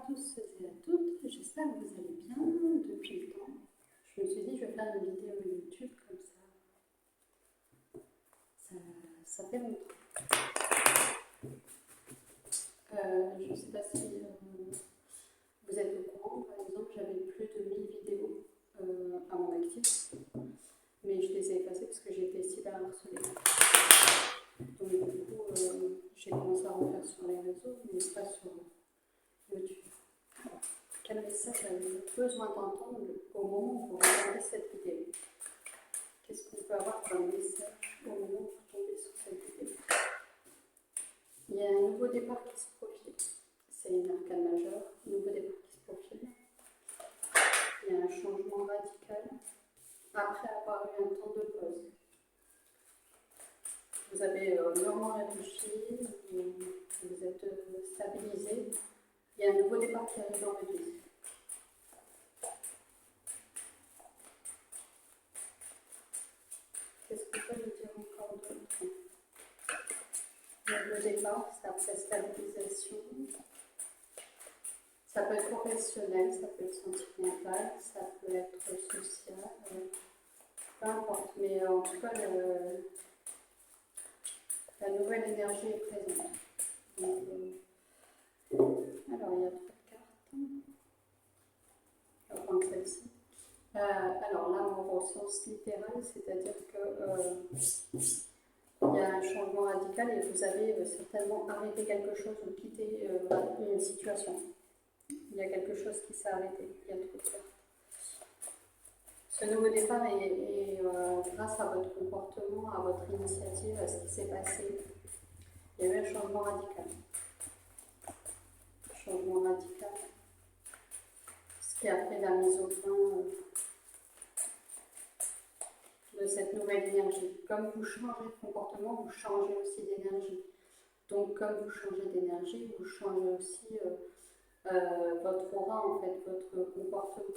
tous et à toutes, j'espère que vous allez bien depuis le temps. Je me suis dit je vais faire une vidéo YouTube comme ça fait longtemps. Je ne sais pas si vous êtes au courant, par exemple j'avais plus de 1000 vidéos à mon actif, mais je les ai effacées parce que j'étais cyberharcelée. Donc du coup j'ai commencé à refaire sur les réseaux, mais pas sur YouTube. Quel message avez-vous besoin d'entendre au moment où vous regardez cette vidéo? Qu'est-ce qu'on peut avoir comme message au moment où vous tombez sur cette vidéo? Il y a un nouveau départ qui se profile. C'est une arcane majeure, un nouveau départ qui se profile. Il y a un changement radical après avoir eu un temps de pause. Vous avez mûrement réfléchi, vous êtes stabilisé. Il y a un nouveau départ qui arrive dans votre vie. Qu'est-ce que je peux vous dire encore d'autre? Le départ, c'est après stabilisation. Ça peut être professionnel, ça peut être sentimental, ça peut être social, peu importe. Mais en tout cas, la nouvelle énergie est présente. Donc, alors, il y a 3 cartes. Je vais prendre celle-ci. Alors là, au sens littéral, c'est-à-dire que il y a un changement radical et vous avez certainement arrêté quelque chose ou quitté une situation. Il y a quelque chose qui s'est arrêté. Il y a trop de cartes. Ce nouveau départ est grâce à votre comportement, à votre initiative, à ce qui s'est passé. Il y a eu un changement radical. Changement radical. Ce qui a fait la mise au point de cette nouvelle énergie. Comme vous changez de comportement, vous changez aussi d'énergie. Donc, comme vous changez d'énergie, vous changez aussi votre aura, en fait, votre comportement.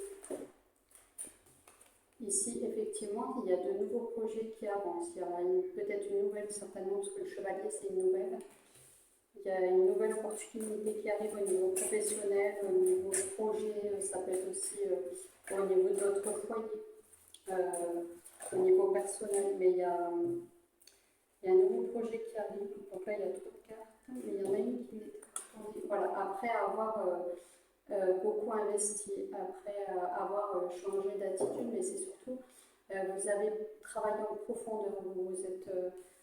Ici, effectivement, il y a de nouveaux projets qui avancent. Il y a peut-être une nouvelle, certainement, parce que le chevalier, c'est une nouvelle. Il y a une nouvelle opportunité qui arrive au niveau professionnel, au niveau projet, ça peut être aussi au niveau de votre foyer, au niveau personnel. Mais il y a un nouveau projet qui arrive. Donc là, il y a trop de cartes, mais il y en a une qui m'est attendue. Voilà, après avoir beaucoup investi, après avoir changé d'attitude, mais c'est surtout, vous avez travaillé en profondeur, vous vous êtes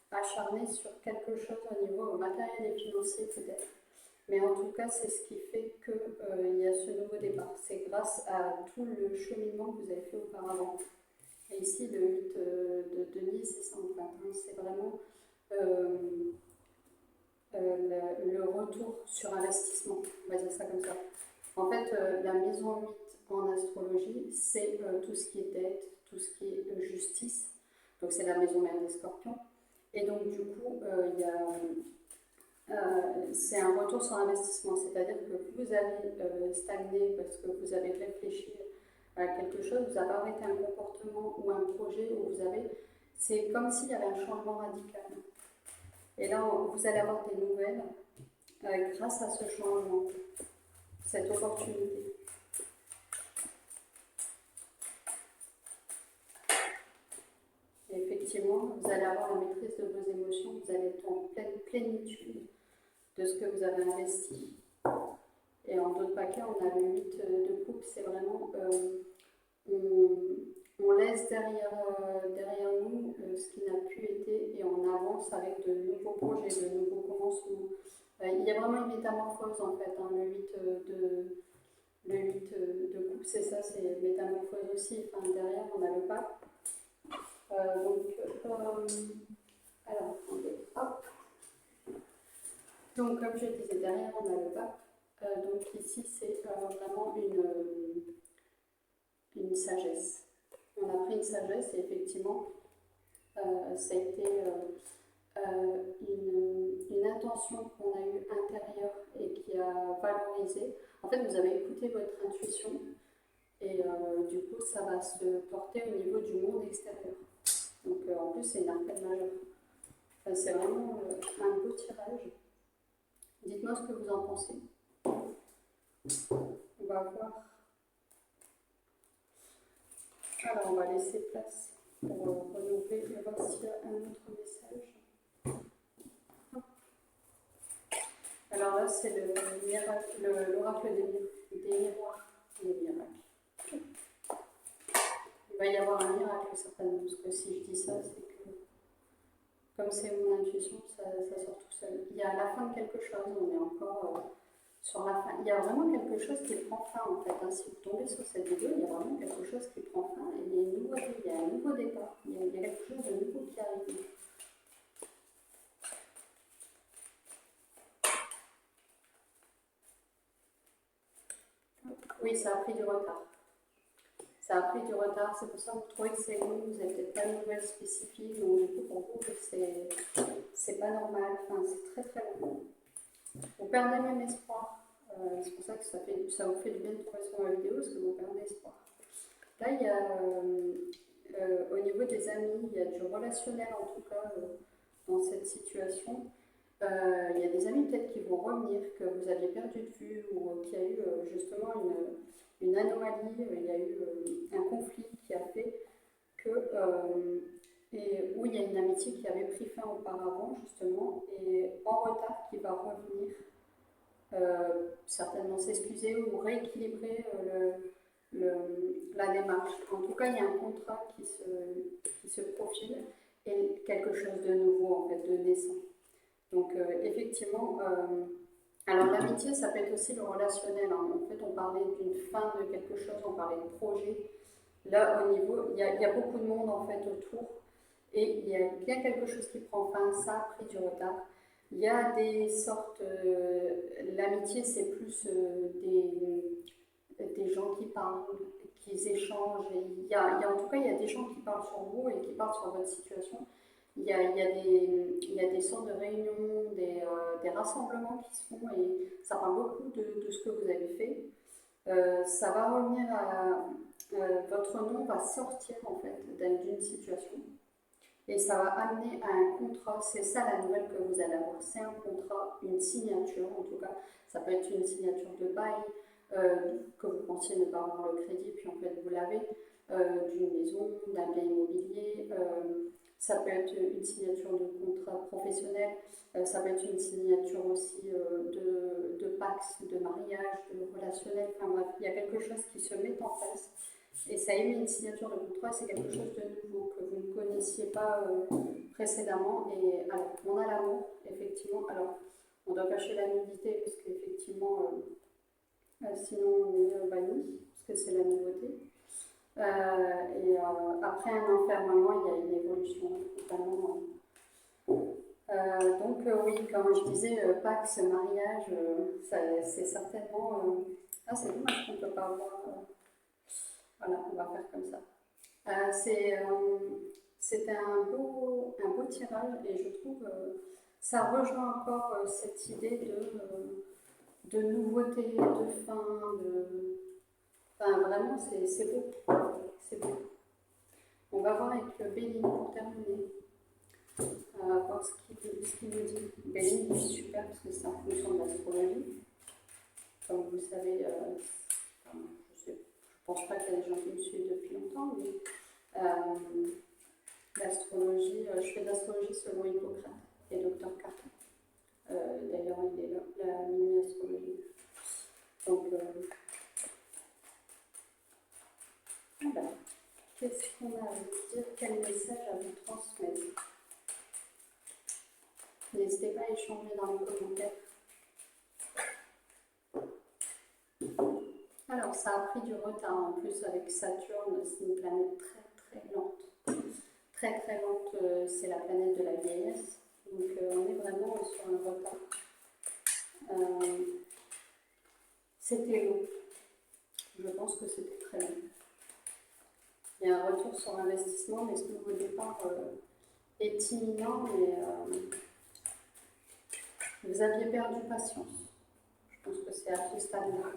acharné sur quelque chose au niveau matériel et financier peut-être. Mais en tout cas, c'est ce qui fait qu'il y a ce nouveau départ. C'est grâce à tout le cheminement que vous avez fait auparavant. Et ici, le 8 de denier, c'est ça en fait. Hein, c'est vraiment le retour sur investissement, on va dire ça comme ça. En fait, la maison 8 en astrologie, c'est tout ce qui est dette, tout ce qui est justice. Donc c'est la maison mère des scorpions. Et donc du coup, c'est un retour sur investissement. C'est-à-dire que vous avez stagné parce que vous avez réfléchi à quelque chose, vous avez arrêté un comportement ou un projet où vous avez... C'est comme s'il y avait un changement radical. Et là, vous allez avoir des nouvelles grâce à ce changement, cette opportunité. Et effectivement, vous allez avoir la maîtrise de vos émotions, vous allez être en pleine plénitude de ce que vous avez investi. Et en d'autres paquets, on a le 8 de coupe, c'est vraiment, on laisse derrière nous ce qui n'a plus été et on avance avec de nouveaux projets, de nouveaux commencements. Il y a vraiment une métamorphose en fait, hein, le 8 de coupe, c'est ça, c'est métamorphose aussi. Enfin, derrière, on a le pape. Alors, attendez, hop. Donc, comme je disais, derrière, on a le pape. Donc, ici, c'est vraiment une sagesse. On a pris une sagesse et effectivement, ça a été une intention qu'on a eue intérieure et qui a valorisé. En fait, vous avez écouté votre intuition et du coup, ça va se porter au niveau du monde extérieur. Donc, en plus, c'est une arcane majeure. Enfin, c'est vraiment un beau tirage. Dites-moi ce que vous en pensez. On va voir. Alors, on va laisser place pour renouveler et voir s'il y a un autre message. Alors là, c'est l'oracle des miroirs, des miracles. Il va y avoir un miracle certainement, parce que si je dis ça, c'est que, comme c'est mon intuition, ça sort tout seul. Il y a la fin de quelque chose, on est encore sur la fin. Il y a vraiment quelque chose qui prend fin en fait. Si vous tombez sur cette vidéo, il y a vraiment quelque chose qui prend fin, et il y a une nouveauté, il y a un nouveau départ, il y a quelque chose de nouveau qui arrive. Oui, ça a pris du retard. Ça a pris du retard, c'est pour ça que vous trouvez que c'est long, vous n'avez peut-être pas de nouvelles spécifiques, donc du coup pour vous c'est pas normal, enfin, c'est très très long. Vous perdez même espoir, c'est pour ça que ça vous fait du bien de trouver sur ma vidéo, parce que vous perdez espoir. Là il y a au niveau des amis, il y a du relationnel en tout cas dans cette situation. Il y a des amis peut-être qui vont revenir, que vous aviez perdu de vue, ou qu'il y a eu justement une anomalie, il y a eu un conflit qui a fait que, où il y a une amitié qui avait pris fin auparavant justement, et en retard qui va revenir, certainement s'excuser ou rééquilibrer la démarche. En tout cas, il y a un contrat qui se profile et quelque chose de nouveau, en fait, de naissant. Donc effectivement, alors l'amitié, ça peut être aussi le relationnel. Hein. En fait, on parlait d'une fin de quelque chose, on parlait de projet. Là, au niveau, il y a beaucoup de monde en fait autour, et il y a bien quelque chose qui prend fin. Ça a pris du retard. Il y a des sortes, l'amitié, c'est plus des gens qui parlent, qui échangent. Et en tout cas, il y a des gens qui parlent sur vous et qui parlent sur votre situation. Il y a des sortes de réunions, des rassemblements qui se font, et ça parle beaucoup de ce que vous avez fait. Ça va revenir à... votre nom va sortir en fait d'une situation, et ça va amener à un contrat. C'est ça la nouvelle que vous allez avoir, c'est un contrat, une signature en tout cas. Ça peut être une signature de bail, que vous pensiez ne pas avoir le crédit, puis en fait vous l'avez, d'une maison, d'un bien immobilier. Ça peut être une signature de contrat professionnel, ça peut être une signature aussi de PAX, de mariage, de relationnel. Enfin bref, il y a quelque chose qui se met en place. Et ça émet une signature de contrat, c'est quelque chose de nouveau que vous ne connaissiez pas précédemment. Et alors, on a l'amour, effectivement. Alors, on doit cacher la nudité, parce qu'effectivement, sinon on est banni, parce que c'est la nouveauté. Après un enfermement, il y a une évolution totalement. Donc oui, comme je disais, Pax, mariage, c'est certainement... Ah, c'est dommage qu'on ne peut pas avoir... voilà, on va faire comme ça. C'est un beau tirage, et je trouve ça rejoint encore cette idée de nouveauté, de fin, Enfin, vraiment, c'est beau. C'est beau. On va voir avec Béline pour terminer. Voir ce qu'il nous dit. Béline est super parce que c'est en fonction de l'astrologie. Comme vous le savez, je ne pense pas qu'il y a des gens qui me suivent depuis longtemps, mais l'astrologie, je fais de l'astrologie selon Hippocrate et Dr Carton. D'ailleurs, il est là, la mini-astrologie. Donc, alors, qu'est-ce qu'on a à vous dire? Quel message à vous transmettre? N'hésitez pas à échanger dans les commentaires. Alors, ça a pris du retard en plus avec Saturne, c'est une planète très très lente. Très très lente, c'est la planète de la vieillesse. Donc, on est vraiment sur un retard. C'était long. Je pense que c'était très long. Il y a un retour sur investissement, mais ce nouveau départ est imminent, mais vous aviez perdu patience. Je pense que c'est à ce stade-là.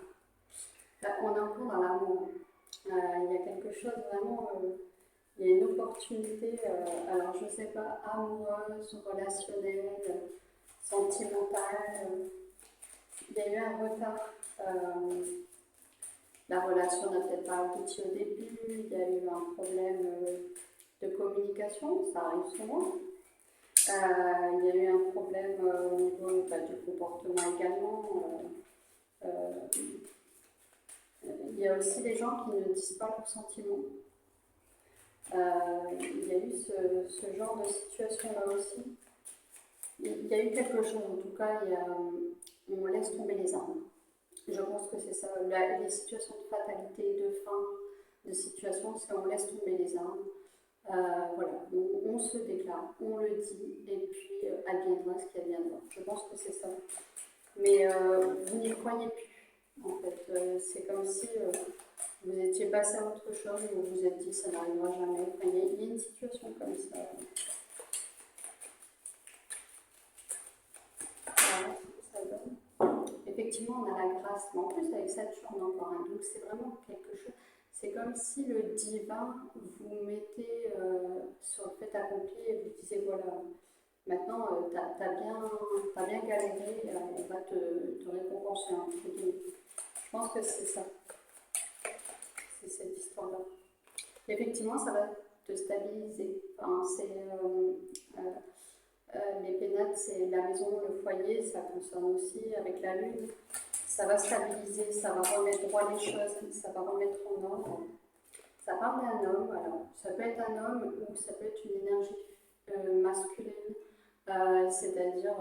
Là, on est encore dans l'amour. Il y a quelque chose vraiment, il y a une opportunité, alors je ne sais pas, amoureuse, relationnelle, sentimentale. Il y a eu un retard La relation n'a peut-être pas abouti au début, il y a eu un problème de communication, ça arrive souvent. Il y a eu un problème au niveau du comportement également. Il y a aussi des gens qui ne disent pas leurs sentiments. Il y a eu ce genre de situation-là aussi. Il y a eu quelque chose, en tout cas, on laisse tomber les armes. Je pense que c'est ça. Les situations de fatalité, de fin, de situation, c'est on laisse tomber les armes. Voilà, on se déclare, on le dit, et puis adviendra ce qui adviendra. Je pense que c'est ça. Mais vous n'y croyez plus, en fait. C'est comme si vous étiez passé à autre chose et vous vous êtes dit ça n'arrivera jamais. Enfin, il y a une situation comme ça. Voilà, ça donne. Effectivement, on a la grâce, mais en plus avec Saturne encore un. Donc c'est vraiment quelque chose. C'est comme si le divin vous mettait sur le fait accompli et vous disait voilà, maintenant t'as bien galéré, on va te récompenser. Je pense que c'est ça, c'est cette histoire-là. Effectivement, ça va te stabiliser. Enfin, les pénates, c'est la maison, le foyer, ça concerne aussi avec la lune. Ça va stabiliser, ça va remettre droit les choses, ça va remettre en ordre. Ça parle d'un homme, alors ça peut être un homme ou ça peut être une énergie masculine, c'est-à-dire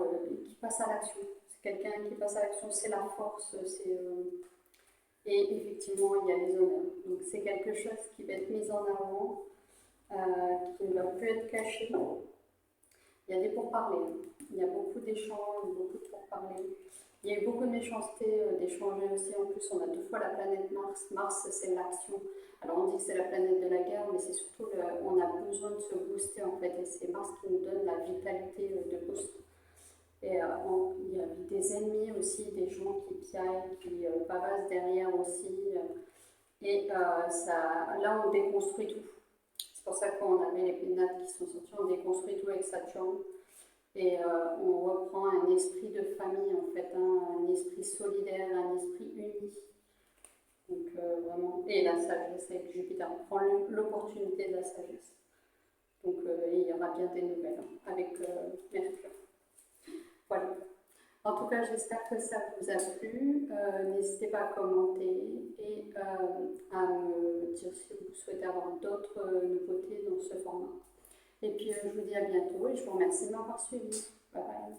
qui passe à l'action. C'est quelqu'un qui passe à l'action, c'est la force, et effectivement il y a les honneurs. Donc c'est quelque chose qui va être mis en avant, qui ne va plus être caché. Il y a des pourparlers, il y a beaucoup d'échanges, beaucoup de pourparlers. Il y a eu beaucoup de méchanceté d'échanger aussi. En plus, on a 2 fois la planète Mars. Mars, c'est l'action. Alors, on dit que c'est la planète de la guerre, mais c'est surtout on a besoin de se booster en fait. Et c'est Mars qui nous donne la vitalité de boost. Et il y a des ennemis aussi, des gens qui piaillent, qui pavassent derrière aussi. Et là, on déconstruit tout. C'est pour ça qu'on avait les pénates qui sont sortis, on déconstruit tout avec Saturne. Et on reprend un esprit de famille, en fait, un esprit solidaire, un esprit uni. Donc vraiment, et la sagesse avec Jupiter, on prend l'opportunité de la sagesse. Donc il y aura bien des nouvelles avec Mercure. Voilà. En tout cas, j'espère que ça vous a plu. N'hésitez pas à commenter et à me dire si vous souhaitez avoir d'autres nouveautés dans ce format. Et puis je vous dis à bientôt et je vous remercie de m'avoir suivi. Bye bye.